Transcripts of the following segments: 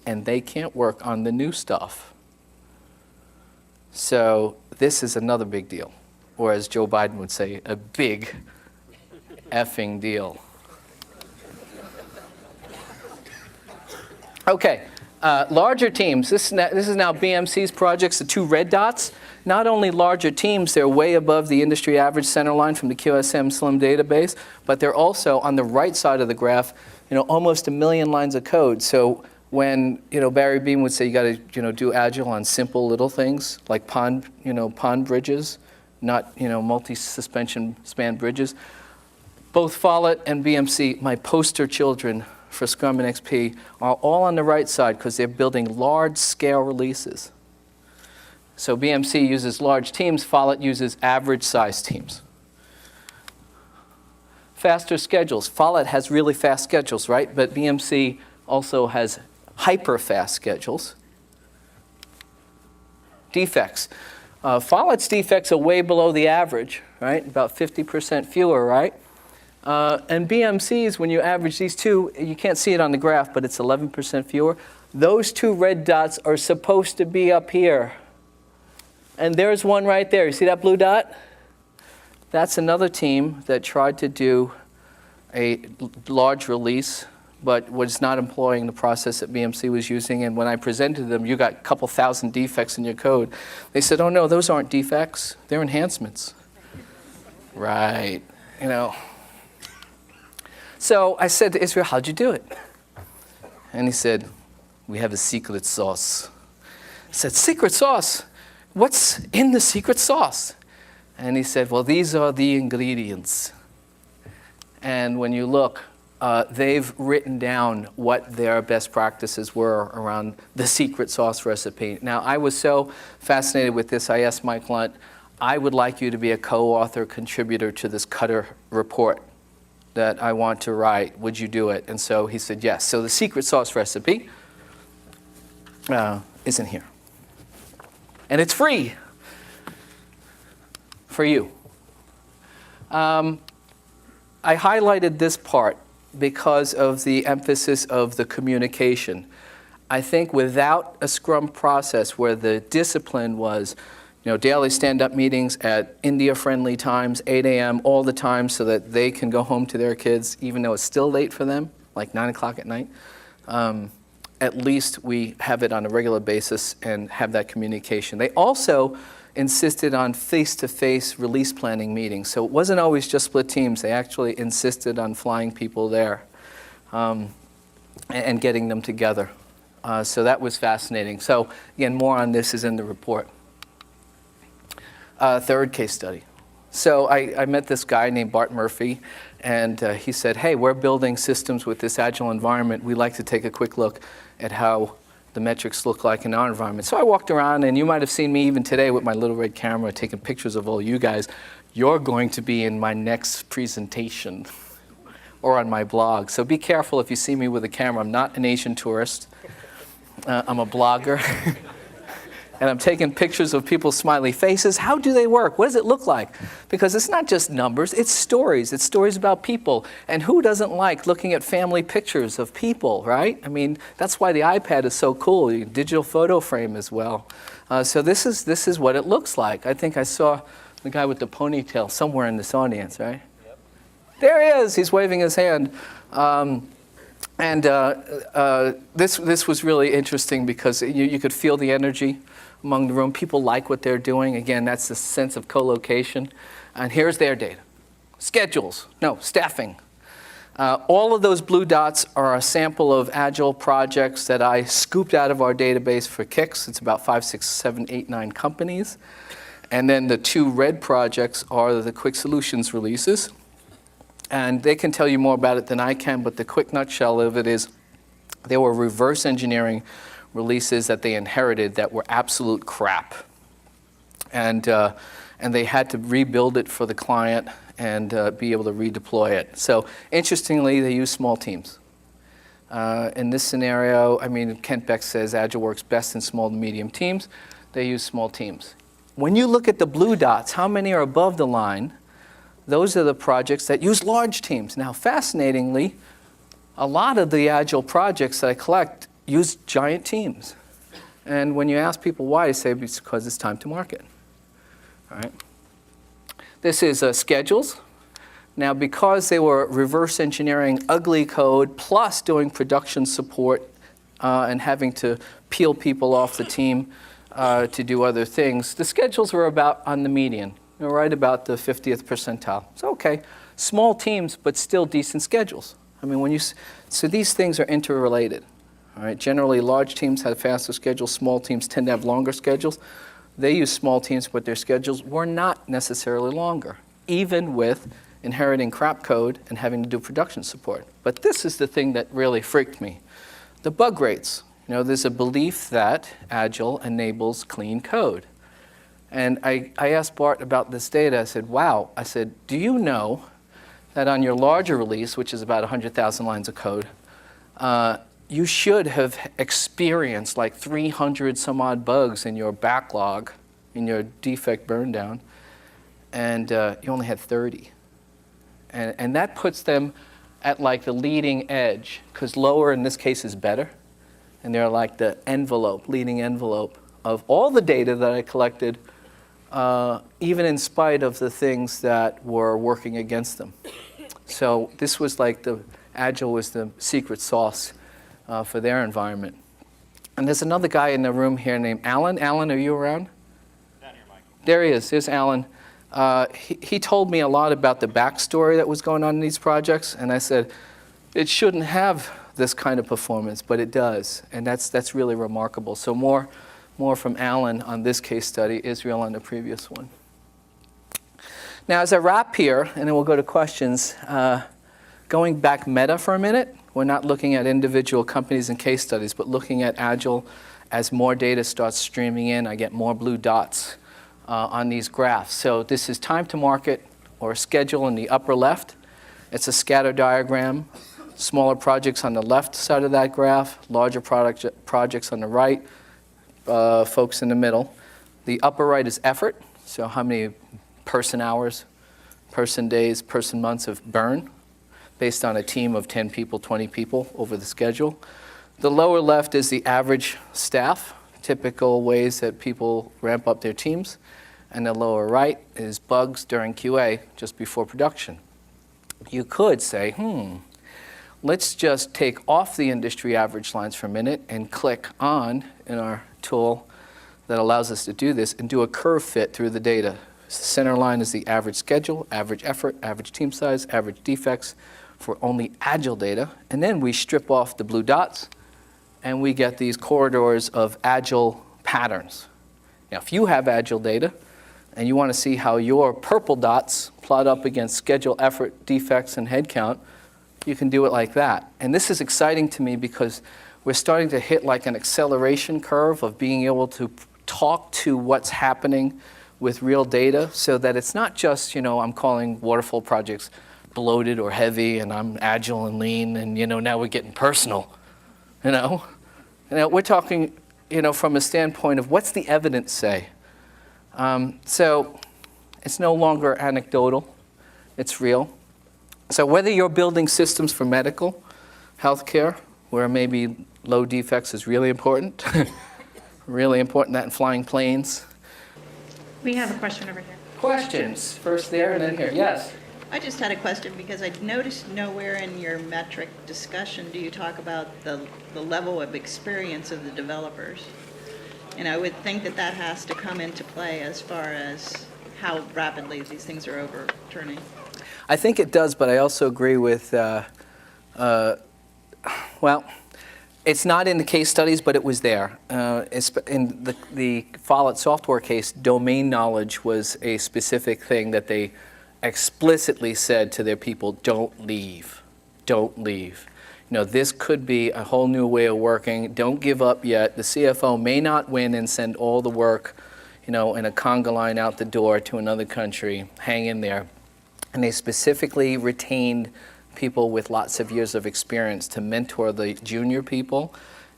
and they can't work on the new stuff. So this is another big deal, or as Joe Biden would say, a big effing deal. Okay, larger teams. This is now BMC's projects, the 2 red dots. Not only larger teams, they're way above the industry average center line from the QSM Slim database, but they're also on the right side of the graph, almost 1 million lines of code. So when Barry Beam would say you got to do agile on simple little things like pond bridges, not multi-suspension span bridges. Both Follett and BMC, my poster children for Scrum and XP, are all on the right side because they're building large-scale releases. So BMC uses large teams, Follett uses average-sized teams. Faster schedules. Follett has really fast schedules, right? But BMC also has hyper-fast schedules. Defects. Follett's defects are way below the average, right? About 50% fewer, right? And BMC's, when you average these two, you can't see it on the graph, but it's 11% fewer. Those 2 red dots are supposed to be up here. And there's one right there. You see that blue dot? That's another team that tried to do a large release, but was not employing the process that BMC was using. And when I presented them, you got a couple thousand defects in your code. They said, oh no, those aren't defects. They're enhancements. Right, So I said to Israel, how'd you do it? And he said, we have a secret sauce. I said, secret sauce? What's in the secret sauce? And he said, well, these are the ingredients. And when you look, they've written down what their best practices were around the secret sauce recipe. Now, I was so fascinated with this, I asked Mike Lunt, I would like you to be a co-author contributor to this Cutter report that I want to write. Would you do it? And so he said yes. So the secret sauce recipe isn't here. And it's free for you. I highlighted this part because of the emphasis of the communication. I think without a Scrum process where the discipline was daily stand-up meetings at India-friendly times, 8 a.m. all the time so that they can go home to their kids, even though it's still late for them, like 9 o'clock at night. At least we have it on a regular basis and have that communication. They also insisted on face-to-face release planning meetings. So it wasn't always just split teams. They actually insisted on flying people there and getting them together. So that was fascinating. So again, more on this is in the report. Third case study. So I met this guy named Bart Murphy, and he said, hey, we're building systems with this agile environment. We'd like to take a quick look at how the metrics look like in our environment. So I walked around, and you might have seen me even today with my little red camera taking pictures of all you guys. You're going to be in my next presentation or on my blog. So be careful if you see me with a camera. I'm not an Asian tourist. I'm a blogger. And I'm taking pictures of people's smiley faces. How do they work? What does it look like? Because it's not just numbers, it's stories. It's stories about people. And who doesn't like looking at family pictures of people, right? I mean, that's why the iPad is so cool, digital photo frame as well. So this is what it looks like. I think I saw the guy with the ponytail somewhere in this audience, right? Yep. There he is, he's waving his hand. This was really interesting because you could feel the energy among the room. People like what they're doing. Again, that's the sense of co-location. And here's their data. Staffing. All of those blue dots are a sample of Agile projects that I scooped out of our database for kicks. It's about 5, 6, 7, 8, 9 companies. And then the 2 red projects are the quick solutions releases. And they can tell you more about it than I can, but the quick nutshell of it is they were reverse engineering releases that they inherited that were absolute crap. And they had to rebuild it for the client and be able to redeploy it. So interestingly, they use small teams. In this scenario, I mean, Kent Beck says Agile works best in small to medium teams. They use small teams. When you look at the blue dots, how many are above the line? Those are the projects that use large teams. Now, fascinatingly, a lot of the Agile projects that I collect use giant teams. And when you ask people why, they say it's because it's time to market. All right. This is schedules. Now, because they were reverse engineering ugly code plus doing production support and having to peel people off the team to do other things, the schedules were about on the median, right about the 50th percentile. So, okay, small teams, but still decent schedules. I mean, so these things are interrelated. All right, generally, large teams have faster schedules. Small teams tend to have longer schedules. They use small teams, but their schedules were not necessarily longer, even with inheriting crap code and having to do production support. But this is the thing that really freaked me. The bug rates. You know, there's a belief that Agile enables clean code. And I asked Bart about this data. I said, wow. I said, do you know that on your larger release, which is about 100,000 lines of code, you should have experienced like 300 some odd bugs in your backlog, in your defect burn down, and you only had 30. And that puts them at like the leading edge, because lower in this case is better. And they're like the envelope, leading envelope of all the data that I collected, even in spite of the things that were working against them. So this was like Agile was the secret sauce for their environment. And there's another guy in the room here named Alan. Alan, are you around? Down here, Mike. There he is. There's Alan. He told me a lot about the backstory that was going on in these projects, and I said, it shouldn't have this kind of performance, but it does, and that's really remarkable. So more from Alan on this case study, Israel on the previous one. Now, as I wrap here, and then we'll go to questions, going back meta for a minute, we're not looking at individual companies and case studies, but looking at Agile as more data starts streaming in. I get more blue dots on these graphs. So this is time to market or schedule in the upper left. It's a scatter diagram. Smaller projects on the left side of that graph, larger projects on the right, folks in the middle. The upper right is effort, so how many person hours, person days, person months of burn, based on a team of 10 people, 20 people over the schedule. The lower left is the average staff, typical ways that people ramp up their teams. And the lower right is bugs during QA, just before production. You could say, let's just take off the industry average lines for a minute and click on in our tool that allows us to do this and do a curve fit through the data. The center line is the average schedule, average effort, average team size, average defects for only Agile data. And then we strip off the blue dots and we get these corridors of Agile patterns. Now, if you have Agile data and you want to see how your purple dots plot up against schedule, effort, defects, and headcount, you can do it like that. And this is exciting to me because we're starting to hit like an acceleration curve of being able to talk to what's happening with real data so that it's not just, I'm calling waterfall projects bloated or heavy and I'm agile and lean and, now we're getting personal, Now we're talking, from a standpoint of what's the evidence say? So it's no longer anecdotal, it's real. So whether you're building systems for medical, healthcare, where maybe low defects is really important, really important that in flying planes. We have a question over here. Questions, first there and then here, yes. I just had a question because I noticed nowhere in your metric discussion do you talk about the level of experience of the developers. And I would think that has to come into play as far as how rapidly these things are overturning. I think it does, but I also agree with, it's not in the case studies, but it was there. In the Follett software case, domain knowledge was a specific thing that they explicitly said to their people, don't leave, don't leave. This could be a whole new way of working. Don't give up yet. The CFO may not win and send all the work, in a conga line out the door to another country. Hang in there. And they specifically retained people with lots of years of experience to mentor the junior people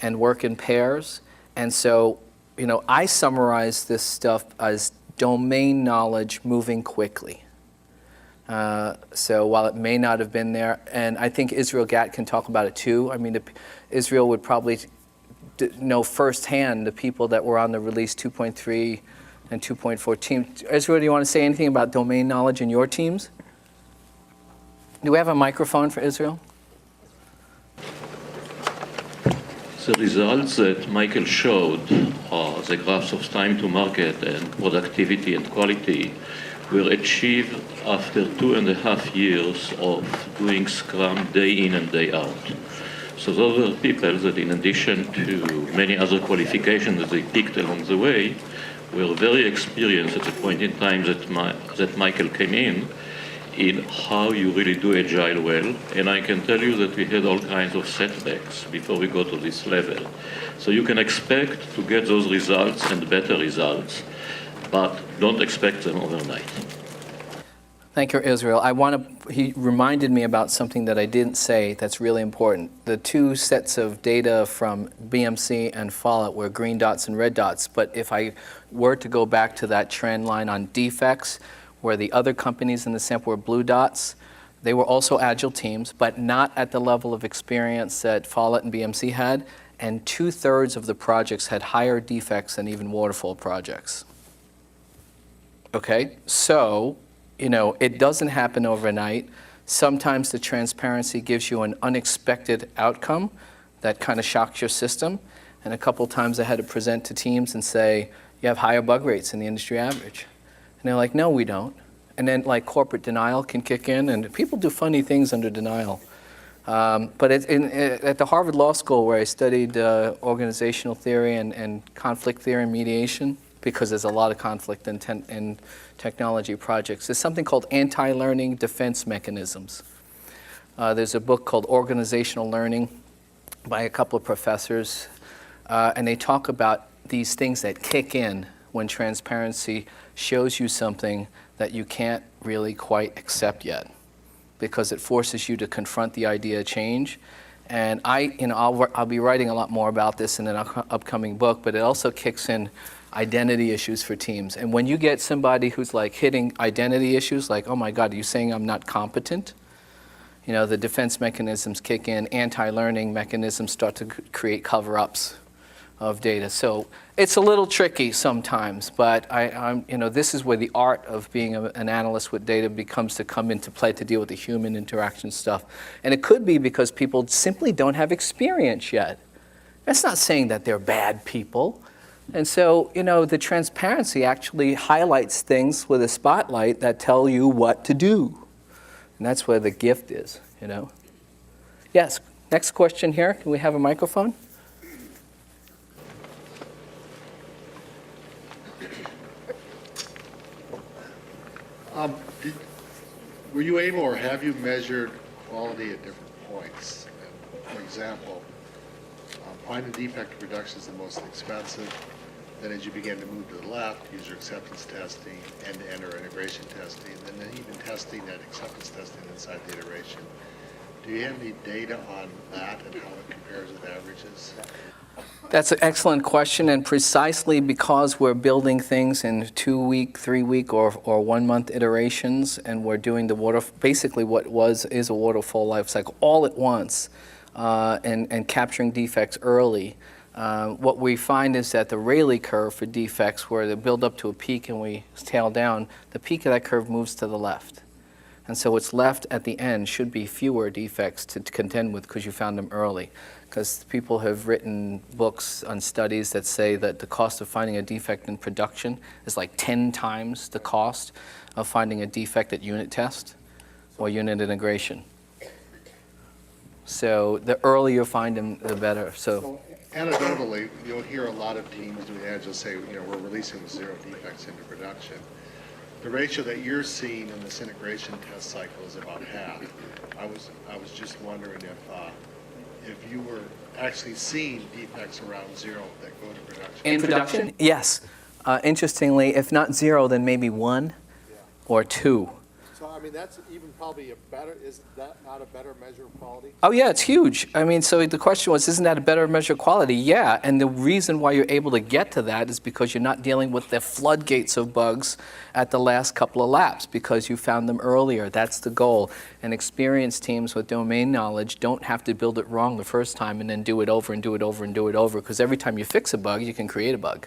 and work in pairs. And so, I summarize this stuff as domain knowledge moving quickly. So while it may not have been there, and I think Israel Gatt can talk about it too. I mean, Israel would probably know firsthand the people that were on the release 2.3 and 2.4 team. Israel, do you want to say anything about domain knowledge in your teams? Do we have a microphone for Israel? The results that Michael showed, the graphs of time to market and productivity and quality, were achieved after 2.5 years of doing Scrum day in and day out. So those were people that, in addition to many other qualifications that they picked along the way, were very experienced at the point in time that Michael came in how you really do Agile well. And I can tell you that we had all kinds of setbacks before we got to this level. So you can expect to get those results and better results, but don't expect them overnight. Thank you, Israel. He reminded me about something that I didn't say that's really important. The two sets of data from BMC and Follett were green dots and red dots, but if I were to go back to that trend line on defects, where the other companies in the sample were blue dots, they were also agile teams, but not at the level of experience that Follett and BMC had, and 2/3 of the projects had higher defects than even waterfall projects. Okay, so, it doesn't happen overnight. Sometimes the transparency gives you an unexpected outcome that kind of shocks your system, and a couple times I had to present to teams and say, you have higher bug rates than the industry average. And they're like, no, we don't. And then corporate denial can kick in, and people do funny things under denial. But at the Harvard Law School, where I studied organizational theory and conflict theory and mediation, because there's a lot of conflict in technology projects, there's something called anti-learning defense mechanisms. There's a book called Organizational Learning by a couple of professors, and they talk about these things that kick in when transparency shows you something that you can't really quite accept yet, because it forces you to confront the idea of change. And I'll be writing a lot more about this in an upcoming book, but it also kicks in identity issues for teams. And when you get somebody who's hitting identity issues, like, oh my God, are you saying I'm not competent? The defense mechanisms kick in, anti-learning mechanisms start to create cover-ups of data. So it's a little tricky sometimes, but this is where the art of being an analyst with data becomes to come into play to deal with the human interaction stuff. And it could be because people simply don't have experience yet. That's not saying that they're bad people. And so, the transparency actually highlights things with a spotlight that tell you what to do. And that's where the gift is, Yes, next question here. Can we have a microphone? Were you able, or have you measured quality at different points? For example, finding defect reduction is the most expensive. Then as you begin to move to the left, user acceptance testing, end-to-end or integration testing, and then even testing that acceptance testing inside the iteration. Do you have any data on that and how it compares with averages? That's an excellent question, and precisely because we're building things in 2-week, 3-week, or 1-month iterations, and we're doing basically what is a waterfall life cycle all at once, and capturing defects early. What we find is that the Rayleigh curve for defects, where they build up to a peak and we tail down, the peak of that curve moves to the left. And so what's left at the end should be fewer defects to contend with because you found them early. Because people have written books on studies that say that the cost of finding a defect in production is 10 times the cost of finding a defect at unit test or unit integration. So the earlier you find them, the better. So anecdotally, you'll hear a lot of teams doing Agile say, we're releasing with 0 defects into production. The ratio that you're seeing in this integration test cycle is about half. I was just wondering if you were actually seeing defects around 0 that go to production. In production, yes. Interestingly, if not 0, then maybe 1 or 2. So, I mean, that's even probably a better, is that not a better measure of quality? Oh, yeah, it's huge. I mean, so the question was, isn't that a better measure of quality? Yeah, and the reason why you're able to get to that is because you're not dealing with the floodgates of bugs at the last couple of laps, because you found them earlier. That's the goal. And experienced teams with domain knowledge don't have to build it wrong the first time and then do it over and do it over and do it over, because every time you fix a bug, you can create a bug.